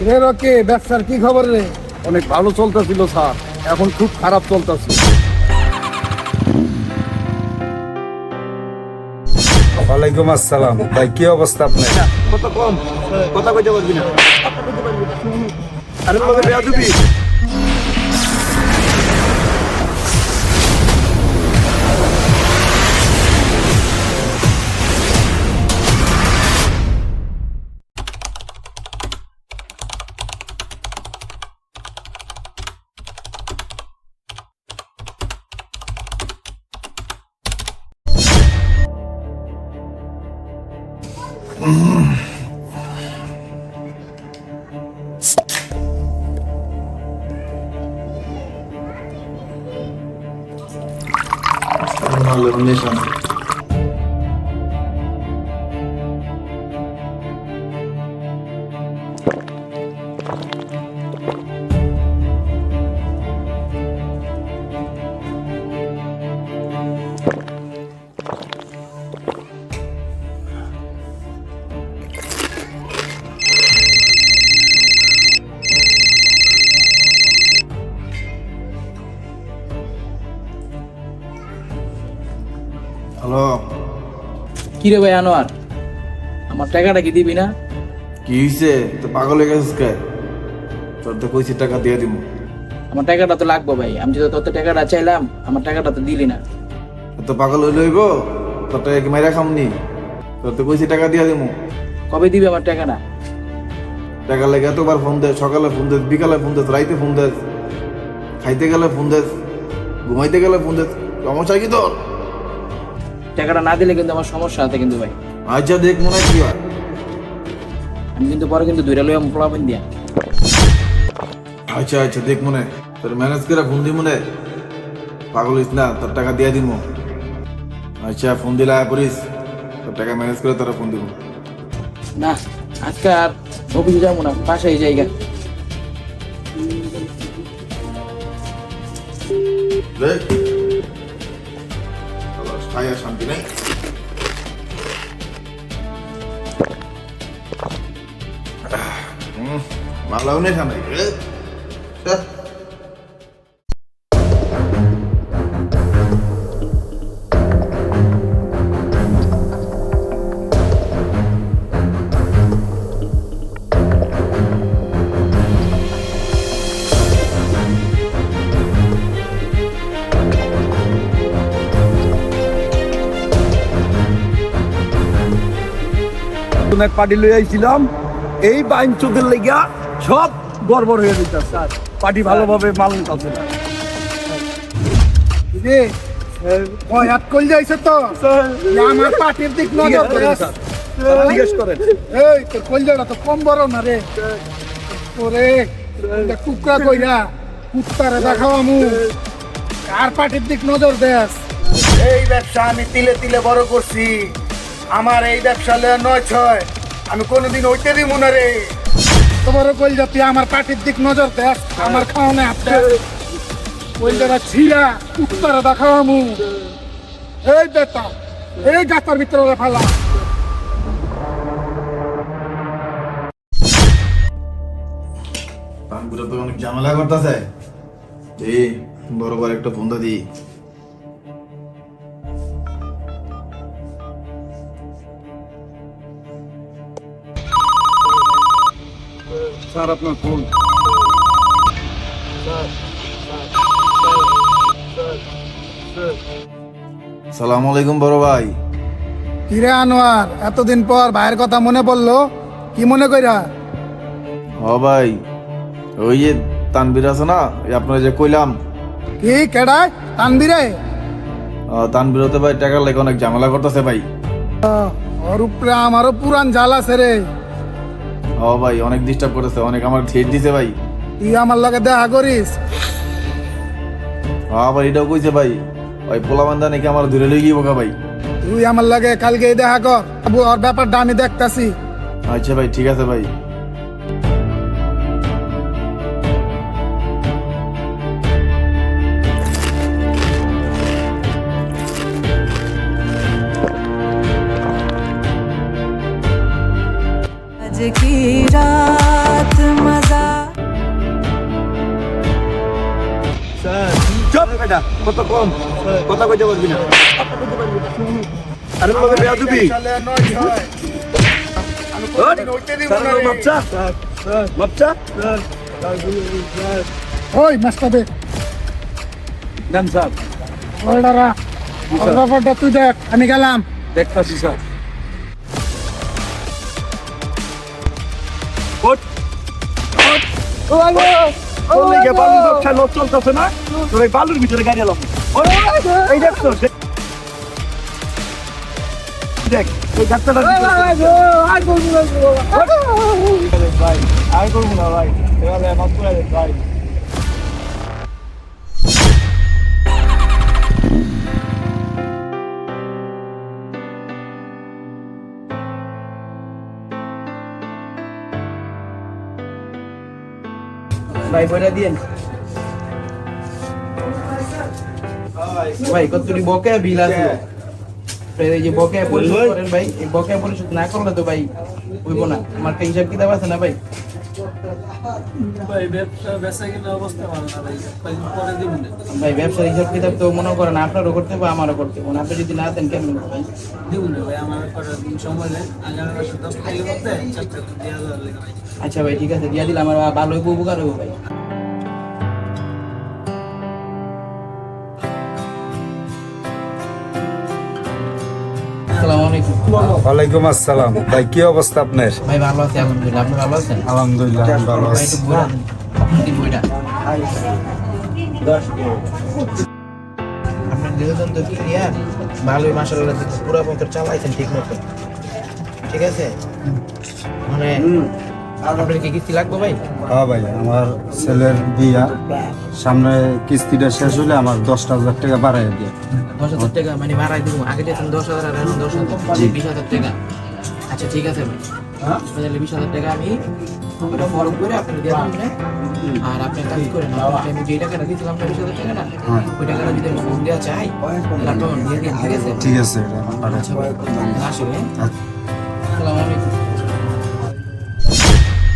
রে রকি, ব্যবসার কি খবর রে? অনেক ভালো চলতেছিল স্যার, এখন খুব খারাপ চলতেছে। ওয়ালাইকুম আসসালাম ভাই, কি অবস্থা আপনার? কত কম, কথা কইতে পারবি না। আরে বাবা বেয়াদবি। হ্যালো, কি রে ভাই আনোয়ার, আমার টাকাটা কি দিবি না? কি হয়েছে? তো পাগল হয়ে গেছিস কে? তোর তো কইছি টাকা দিয়ে দিব। আমার টাকাটা তো লাগবে ভাই, আমি যদি তোর টাকাটা চাইলাম, আমার টাকাটা তো দিলি না। তো পাগল হইলে হইব? তোর টাকা কি মাইরা খামনি? তোর তো কইছি টাকা দিয়ে দিব। কবে দিবি আমার টাকাটা? টাকা লেগে এতবার ফোন দেয়, সকালে ফোন দেয়, বিকালে ফোন দেয়, রাইতে ফোন দেয়, খাইতে গেলে ফোন দেয়, ঘুমাইতে গেলে ফোন দেয়। সমস্যা কি তোর? টাকাটা না দিলে কিন্তু আমার সমস্যা আছে কিন্তু ভাই। আচ্ছা দেখ মনে হয় কি হয়। আমি কিন্তু পরে কিন্তু দুইটা লইয়া পোলাবেন দিয়া। আচ্ছা আচ্ছা দেখ মনে হয়। তোর ম্যানেজ করে ফোন দিব মনে হয়। পাগল হইস না, তোর টাকা দিয়ে দিব। আচ্ছা ফোন দিলে আয়া করিস, তোর টাকা ম্যানেজ করে তোরা ফোন দিব। না, আজকে আর অফিসে যাবো না, বাসায় জায়গা। দেখ খাই আর শান্তি নেই। মালাও নেই খানাই। এক পার্টি লই আইছিলাম, এই বাইন চোখের লেগা সব গড়বড় হয়ে যেত স্যার। পার্টি ভালোভাবে পালন করছে না। রে ওই হাত কল যাইছে তো আমার পাটির দিক নজর দেস। জিজ্ঞেস করেন। এই তোর কলজাটা তো কম বড় না রে। ওরে এটা কুকরা কইরা কুত্তারে দেখাও আমু, আর পাটির দিক নজর দেস। এই ব্যবসা আমি তিলে তিলে বড় করছি, আমার এই ব্যবসা লয়ে নয় ছয় আমি কোনোদিন ওইতে দিব না রে। তোমার কলজা তুই আমার পাটির দিক নজর দেস, আমার খাওয়ানে হাত দেস। কলজাটা ছিঁড়া কুত্তারে দেখাও আমু। এই বেটা, এই গাতার ভিতরে ফেলা। পাঙ্গুরা তো অনেক ঝামেলা করতেছে। এই বড় বড় একটা ফোন দি। স্যার আপনার ফোন। সালাম আলাইকুম বড় ভাই। কিরে আনোয়ার, এতদিন পর ভাইয়ের কথা মনে পড়লো, কি মনে কইরা? হ ভাই, ওই যে তানবির আছে না, আপনার যে কইলাম কি কেডায় তানবিরে? তানবির হতে ভাই টাকার লেগে অনেক ঝামেলা করতেছে ভাই। ওর উপরে আমারও পুরান জাল আছে রে। হ ভাই, অনেক ডিস্টার্ব করতেছে, অনেক আমার থ্রেট দিছে ভাই। তুই আমার লগে দেখা করিস? হ্যাঁ ভাই, এটাও কইছে ভাই, ওই পোলা বান্ধা নাকি আমার দূরে লই গিয়ে বোকা ভাই। তুই আমার লগে কালকে দেখা কর, ওর ব্যাপারটা আমি দেখতাছি। আচ্ছা ভাই, ঠিক আছে ভাই। आज की रात बहुत मजा চুপ বেটা কত কম কথা কইতে পারবি না আরে বাবা বেয়া দিবি চলে নয় হয় মাপচা মাপচা ওই মাস্টার দে দেন স্যার ওল্ডারা ব্যাপারটা তুই দেখ আমি গেলাম দেখতাছি স্যার ওঠ তোর লেগে বালুর ব্যবসা লোক চলতেছে না তোর এই বালুর ভিতরে গাড়ি এলো এই দেখ তো দেখ এই গাছটা ভাই আর করবো না ভাই এবারে মাছ করে দেখ ভাই ভাই বইটা দিয়েন ভাই কতটি বকেয়া বিল আছে এই যে বকেয়া পরিশোধ করেন ভাই এই বকেয়া পরিশোধ না করলে তো ভাই হইব না আমার একটা হিসাব কিতাব আছে না ভাই ভাই ব্যবসা কিনা অবস্থা ভালো না ভাই পরে দিব না ভাই ব্যবসার হিসাব কিতাব তো মনে করেন আপনারও করতে হবে আমারও করতে হবে আপনি যদি না দেন কেমন হবে ভাই দিব না ভাই আমার কটা দিন সময় নেই আগামী মাসে 10 তারিখের মধ্যে চারটা দেওয়া যাবে ভাই আচ্ছা ভাই ঠিক আছে দিয়া দিলে আমার ভালো হইব উপকার হইব ভাই আসসালামু আলাইকুম ওয়ালাইকুম আসসালাম ভাই কি অবস্থা আপনার ভাই ভালো আছি আলহামদুলিল্লাহ আপনি ভালো আছেন আলহামদুলিল্লাহ আমি ভালো ভাই আছি একটু বইটা দিন। আপনার বইটা আপনার নিবেদন তো ক্লিয়ার ভালোই মাশাআল্লাহ দেখতে পুরো মতো চালাইছেন ঠিক মতো ঠিক আছে মানে আপনার কি কিস্তি লাগবে ভাই হ্যাঁ ভাই আমার ছেলের বিয়া সামনে কিস্তিটা শেষ হলে আমার 10,000 টাকা বাড়াই দিয়ে 10,000 টাকা মানে বাড়াই দিব আগে যেতেন 10,000 আর এখন 10,000 20,000 টাকা আচ্ছা ঠিক আছে ভাই তাহলে 20,000 টাকা আমি ওটা ফর্ম করে আপনাকে দিয়ে দেবো না আর আপনি কাজ করেন আমি যে টাকাটা দিয়েছিলাম 20,000 টাকা না ওই টাকাটা যদি আমি ফোন দেওয়া চাই তাহলে আপনি দিয়ে দিন ঠিক আছে ঠিক আছে আচ্ছা ভাই আসি ভাই আসসালামু আলাইকুম